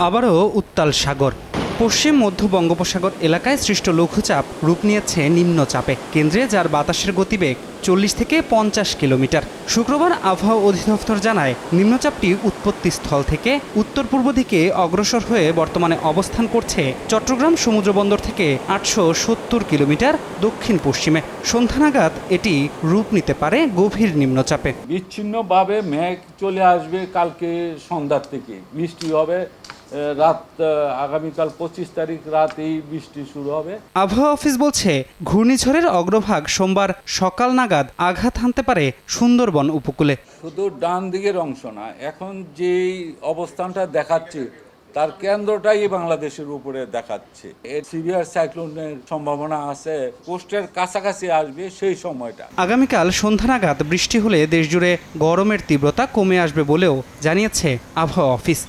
আবারও উত্তাল সাগর। পশ্চিম মধ্য বঙ্গোপসাগর এলাকায় সৃষ্ট লঘুচাপ রূপ নিয়েছে নিম্নচাপে। কেন্দ্রে যার বাতাসের গতিবেগ 40 থেকে 50 কিলোমিটার। শুক্রবার আবহাওয়া অধিদপ্তর জানায়, নিম্নচাপটি উৎপত্তি স্থল থেকে উত্তর পূর্ব দিকে অগ্রসর হয়ে বর্তমানে অবস্থান করছে চট্টগ্রাম সমুদ্রবন্দর থেকে 870 কিলোমিটার দক্ষিণ পশ্চিমে। সন্ধ্যা নাগাদ এটি রূপ নিতে পারে গভীর নিম্নচাপে। বিচ্ছিন্নভাবে মেঘ চলে আসবে কালকে সন্ধ্যার থেকে, বৃষ্টি হবে রাত আগামীকাল 25 তারিখ রাতেই বৃষ্টি শুরু হবে। আবহাওয়া অফিস বলছে, ঘূর্ণিঝড়ের অগ্রভাগ সোমবার সকাল নাগাদ আঘাত হানতে পারে সুন্দরবন উপকূলে। শুধু ডান দিকের অংশ না, এখন যেই অবস্থানটা দেখাচ্ছে তার কেন্দ্রটাই বাংলাদেশের উপরে দেখাচ্ছে। এর সিভিয়ার সাইক্লোনের সম্ভাবনা আছে, কোস্টের কাছাকাছি আসবে সেই সময়টা। আগামীকাল সন্ধ্যা নাগাদ বৃষ্টি হলে দেশজুড়ে গরমের তীব্রতা কমে আসবে বলেও জানিয়েছে আবহাওয়া অফিস।